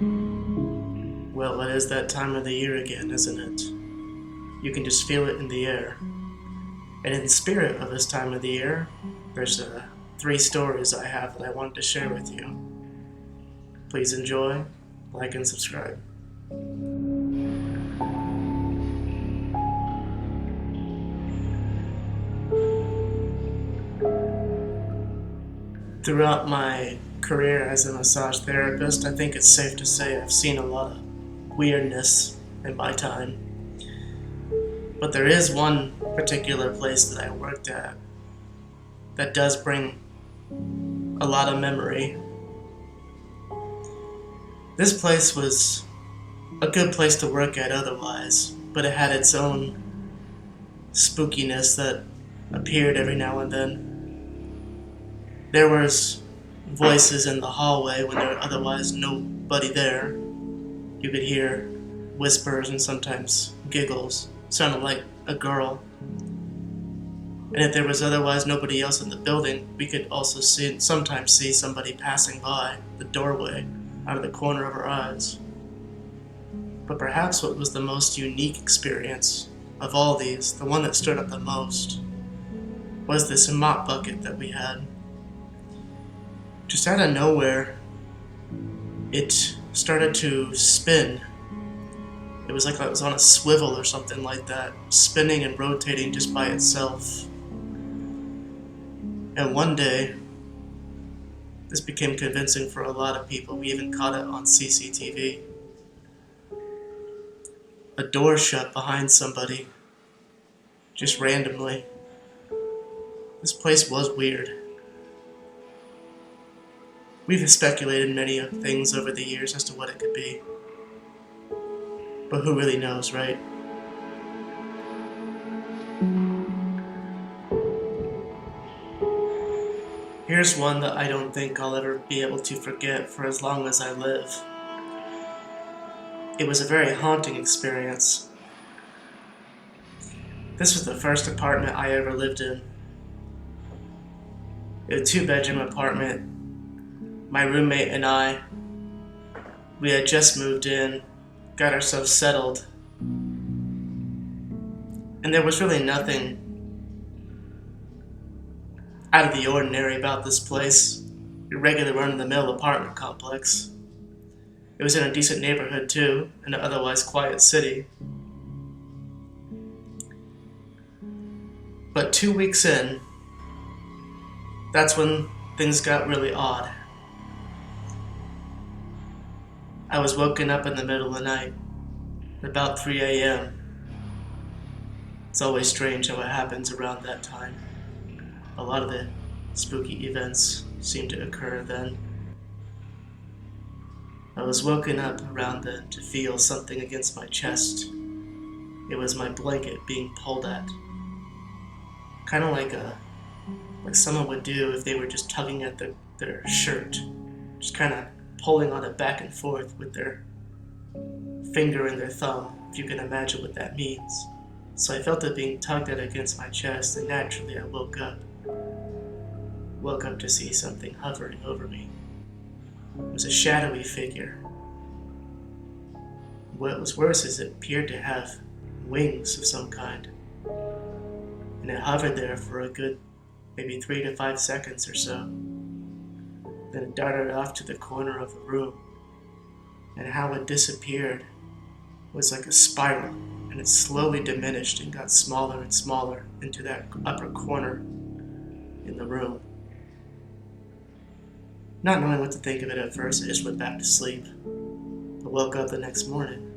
Well, it is that time of the year again, isn't it? You can just feel it in the air. And in the spirit of this time of the year, there's 3 stories I have that I wanted to share with you. Please enjoy, like, and subscribe. Throughout my career as a massage therapist, I think it's safe to say I've seen a lot of weirdness in my time. But there is one particular place that I worked at that does bring a lot of memory. This place was a good place to work at otherwise, but it had its own spookiness that appeared every now and then. There was voices in the hallway when there were otherwise nobody there. You could hear whispers and sometimes giggles, sounded like a girl. And if there was otherwise nobody else in the building, we could also sometimes see somebody passing by the doorway out of the corner of our eyes. But perhaps what was the most unique experience of all these, the one that stood out the most, was this mop bucket that we had. Just out of nowhere, it started to spin. It was like it was on a swivel or something like that, spinning and rotating just by itself. And one day, this became convincing for a lot of people. We even caught it on CCTV. A door shut behind somebody, just randomly. This place was weird. We've speculated many things over the years as to what it could be. But who really knows, right? Here's one that I don't think I'll ever be able to forget for as long as I live. It was a very haunting experience. This was the first apartment I ever lived in. It was a 2-bedroom apartment. My roommate and I, we had just moved in, got ourselves settled, and there was really nothing out of the ordinary about this place. A regular run-of-the-mill apartment complex. It was in a decent neighborhood too, in an otherwise quiet city. But 2 weeks in, that's when things got really odd. I was woken up in the middle of the night, at about 3 a.m. It's always strange how it happens around that time. A lot of the spooky events seem to occur then. I was woken up around then to feel something against my chest. It was my blanket being pulled at. Kind of like someone would do if they were just tugging at their shirt. Just kind of pulling on it back and forth with their finger and their thumb, if you can imagine what that means. So I felt it being tugged at against my chest, and naturally I woke up. Woke up to see something hovering over me. It was a shadowy figure. What was worse is it appeared to have wings of some kind. And it hovered there for a good maybe 3 to 5 seconds or so. Then it darted off to the corner of the room, and how it disappeared was like a spiral, and it slowly diminished and got smaller and smaller into that upper corner in the room. Not knowing what to think of it at first, I just went back to sleep. I woke up the next morning,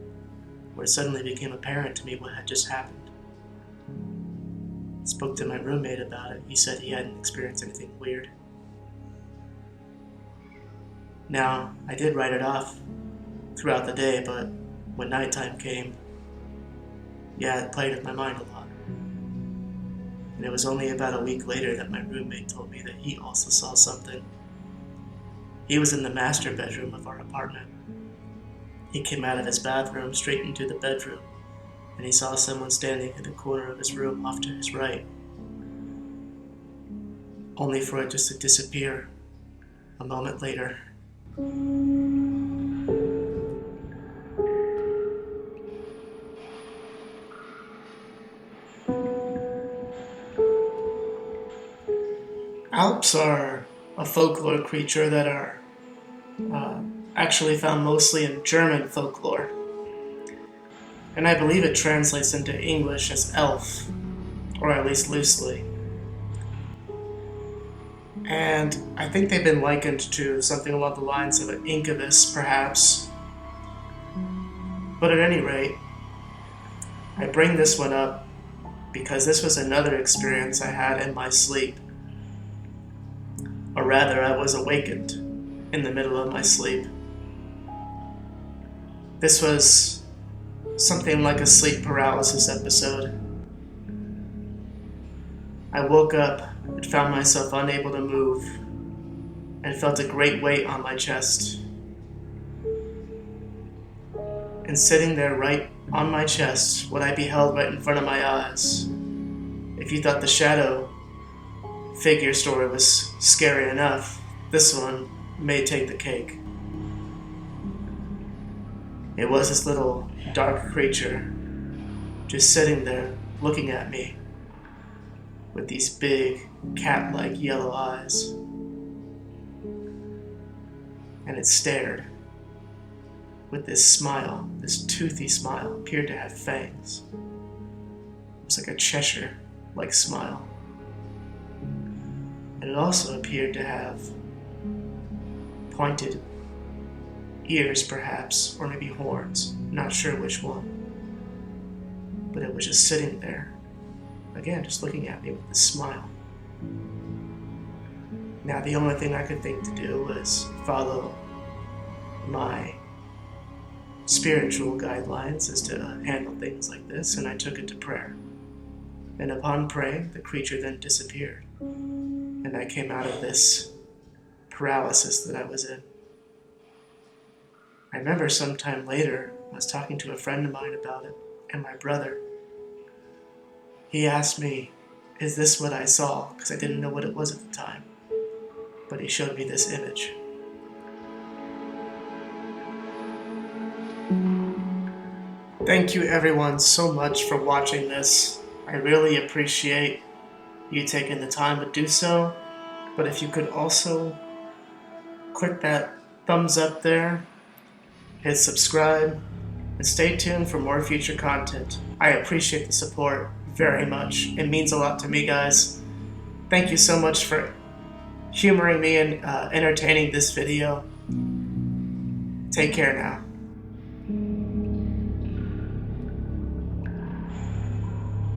where it suddenly became apparent to me what had just happened. I spoke to my roommate about it. He said he hadn't experienced anything weird. Now, I did write it off throughout the day, but when nighttime came, it played with my mind a lot. And it was only about a week later that my roommate told me that he also saw something. He was in the master bedroom of our apartment. He came out of his bathroom straight into the bedroom, and he saw someone standing in the corner of his room off to his right, only for it just to disappear a moment later. Alps are a folklore creature that are actually found mostly in German folklore. And I believe it translates into English as elf, or at least loosely. And I think they've been likened to something along the lines of an incubus, perhaps. But at any rate, I bring this one up because this was another experience I had in my sleep. Or rather, I was awakened in the middle of my sleep. This was something like a sleep paralysis episode. I woke up and found myself unable to move and felt a great weight on my chest. And sitting there right on my chest, what I beheld right in front of my eyes, if you thought the shadow figure story was scary enough, this one may take the cake. It was this little dark creature just sitting there looking at me with these big cat-like yellow eyes. And it stared with this smile, this toothy smile, appeared to have fangs. It was like a Cheshire-like smile. And it also appeared to have pointed ears, perhaps, or maybe horns, not sure which one. But it was just sitting there, again, just looking at me with this smile. Now, the only thing I could think to do was follow my spiritual guidelines as to handle things like this, and I took it to prayer. And upon praying, the creature then disappeared, and I came out of this paralysis that I was in. I remember sometime later, I was talking to a friend of mine about it, and my brother. He asked me, is this what I saw? Because I didn't know what it was at the time. But he showed me this image. Thank you everyone so much for watching this. I really appreciate you taking the time to do so. But if you could also click that thumbs up there, hit subscribe, and stay tuned for more future content. I appreciate the support very much. It means a lot to me, guys. Thank you so much for humoring me and entertaining this video. Take care now.